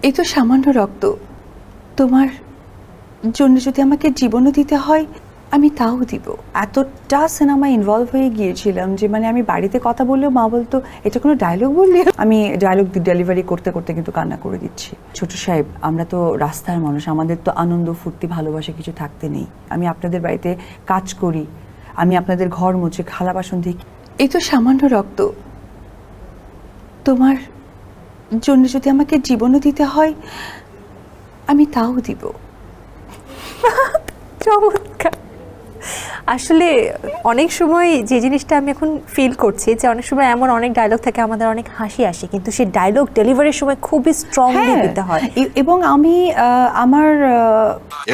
এই তো সামান্য রক্ত, তোমার জন্য যদি আমাকে জীবনও দিতে হয় আমি তাও দিব। এতটা সিনেমা ইনভলভ হয়ে গিয়েছিলাম যে মানে আমি বাড়িতে কথা বললেও মা বলতো এটা কোনো ডায়লগ বললি, আমি ডায়লগ ডেলিভারি করতে করতে কিন্তু কান্না করে দিচ্ছি। ছোট সাহেব, আমরা তো রাস্তার মানুষ, আমাদের তো আনন্দ ফুর্তি ভালোবাসা কিছু থাকতে নেই। আমি আপনাদের বাড়িতে কাজ করি, আমি আপনাদের ঘর মুছে থালা বাসন দিই। এই তো সামান্য রক্ত, তোমার জন্য যদি আমাকে জীবনও দিতে হয় আমি তাও দিব। চমৎকার। আসলে অনেক সময় যে জিনিসটা আমি এখন ফিল করছি যে অনেক সময় এমন অনেক ডায়লগ থাকে আমাদের অনেক হাসি আসে, কিন্তু সেই ডায়লগ ডেলিভারির সময় খুবই স্ট্রংলি দিতে হয়। এবং আমি আমার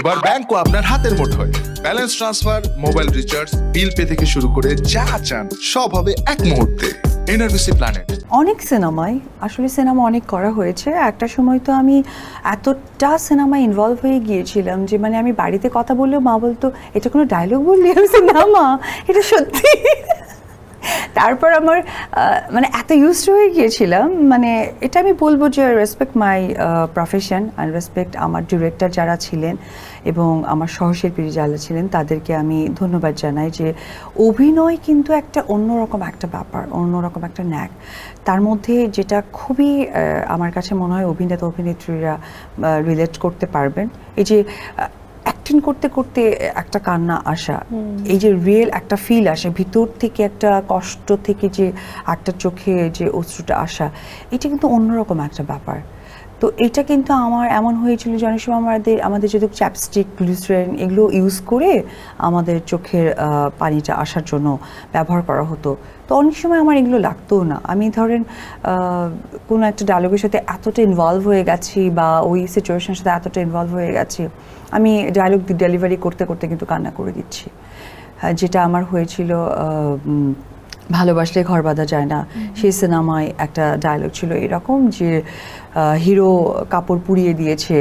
এবার ব্যাংকও আপনার হাতের মুঠোয়। Balance transfer, mobile recharge, bill pay থেকে শুরু করে যা চান সব হবে এক মুহূর্তে। NRBC planet. অনেক সিনেমায় আসলে সিনেমা অনেক করা হয়েছে। একটা সময় তো আমি এতটা সিনেমা ইনভলভ হয়ে গিয়েছিলাম যে মানে আমি বাড়িতে কথা বললেও মা বলতো এটা কোনো ডায়লগ বললি, আমি বলছি, না মা এটা সত্যি। তারপর আমার মানে এত ইউজড হয়ে গিয়েছিলাম, মানে এটা আমি বলবো যে respect my profession and respect আমার ডিরেক্টর যারা ছিলেন এবং আমার সহশিল্পী যারা ছিলেন তাদেরকে আমি ধন্যবাদ জানাই যে অভিনয় কিন্তু একটা অন্যরকম একটা ব্যাপার, অন্যরকম একটা ন্যাক। তার মধ্যে যেটা খুবই আমার কাছে মনে হয় অভিনেতা অভিনেত্রীরা রিলেট করতে পারবেন, এই যে অ্যাক্টিং করতে করতে একটা কান্না আসা, এই যে রিয়েল একটা ফিল আসে ভিতর থেকে, একটা কষ্ট থেকে যে একটা চোখে যে অশ্রুটা আসা, এটা কিন্তু অন্যরকম একটা ব্যাপার। তো এটা কিন্তু আমার এমন হয়েছিল যে অনেক সময় আমাদের যদি চ্যাপস্টিক, গ্লিসারিন এগুলো ইউজ করে আমাদের চোখের পানিটা আসার জন্য ব্যবহার করা হতো। তো অনেক সময় আমার এগুলো লাগতোও না। আমি ধরেন কোনো একটা ডায়লগের সাথে এতটা ইনভলভ হয়ে গেছি বা ওই সিচুয়েশনের সাথে এতটা ইনভলভ হয়ে গেছি, আমি ডায়লগ ডেলিভারি করতে করতে কিন্তু কান্না করে দিচ্ছি। যেটা আমার হয়েছিল ভালোবাসলে ঘর বাঁধা যায় না, সেই সিনেমায় একটা ডায়লগ ছিল এরকম যে হিরো কাপড় পুড়িয়ে দিয়েছে,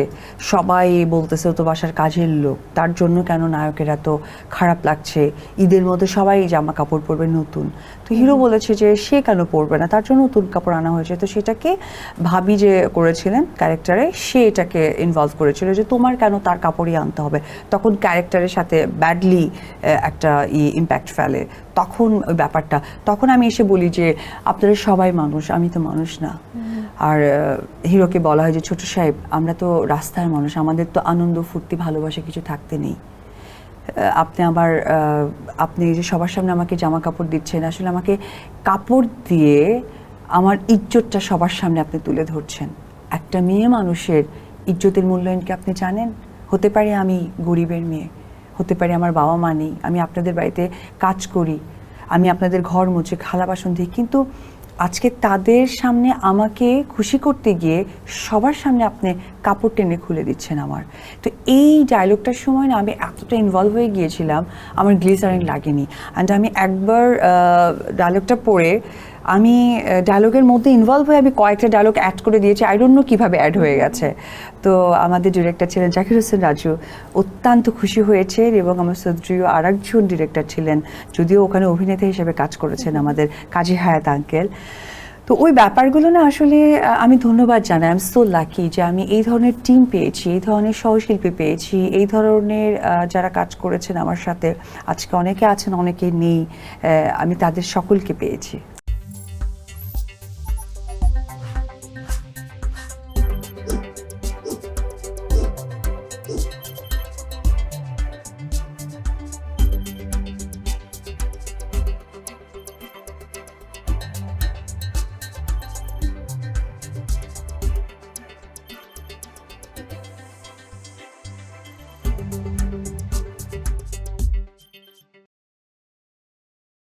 সবাই বলতেছে ও তো বাসার কাজের লোক, তার জন্য কেন নায়কের এত খারাপ লাগছে, ঈদের মধ্যে সবাই জামা কাপড় পরবে নতুন। তো হিরো বলেছে যে সে কেন পরবে না, তার জন্য নতুন কাপড় আনা হয়েছে। তো সেটাকে ভাবি যে করেছিলেন ক্যারেক্টারে, সে এটাকে ইনভলভ করেছিল যে তোমার কেন তার কাপড়ই আনতে হবে। তখন ক্যারেক্টারের সাথে ব্যাডলি একটা ইম্প্যাক্ট ফেলে তখন ওই ব্যাপারটা। তখন আমি এসে বলি যে আপনারা সবাই মানুষ, আমি তো মানুষ না। আর হিরোকে বলা হয় যে ছোট সাহেব, আমরা তো রাস্তার মানুষ, আমাদের তো আনন্দ ফুর্তি ভালোবাসা কিছু থাকতে নেই। আপনি যে সবার সামনে আমাকে জামা কাপড় দিচ্ছেন, আসলে আমাকে কাপড় দিয়ে আমার ইজ্জতটা সবার সামনে আপনি তুলে ধরছেন। একটা মেয়ে মানুষের ইজ্জতের মূল্যায়ন কি আপনি জানেন? হতে পারে আমি গরিবের মেয়ে, হতে পারে আমার বাবা মা নেই, আমি আপনাদের বাড়িতে কাজ করি, আমি আপনাদের ঘর মুছে থালা বাসন দিই, কিন্তু আজকে তাদের সামনে আমাকে খুশি করতে গিয়ে সবার সামনে আপনি কাপড় টেনে খুলে দিচ্ছেন আমার। তো এই ডায়লগটার সময় না আমি এতটা ইনভলভ হয়ে গিয়েছিলাম, আমার গ্লিসারিন লাগেনি। অ্যান্ড আমি একবার ডায়লগটা পড়ে আমি ডায়লগের মধ্যে ইনভলভ হয়ে আমি কয়েকটা ডায়লগ অ্যাড করে দিয়েছি, আই ডোন্ট নো কীভাবে অ্যাড হয়ে গেছে। তো আমাদের ডিরেক্টর ছিলেন জাকির হোসেন রাজু, অত্যন্ত খুশি হয়েছেন। এবং আমার শ্রদ্ধেয় আর একজন ডিরেক্টর ছিলেন, যদিও ওখানে অভিনেতা হিসেবে কাজ করেছেন, আমাদের কাজী হায়াত আঙ্কেল। তো ওই ব্যাপারগুলো না আসলে আমি ধন্যবাদ জানাই, আই এম সো লাকি যে আমি এই ধরনের টিম পেয়েছি, এই ধরনের সহশিল্পী পেয়েছি, এই ধরনের যারা কাজ করেছেন আমার সাথে। আজকে অনেকে আছেন, অনেকে নেই, আমি তাদের সকলকে পেয়েছি।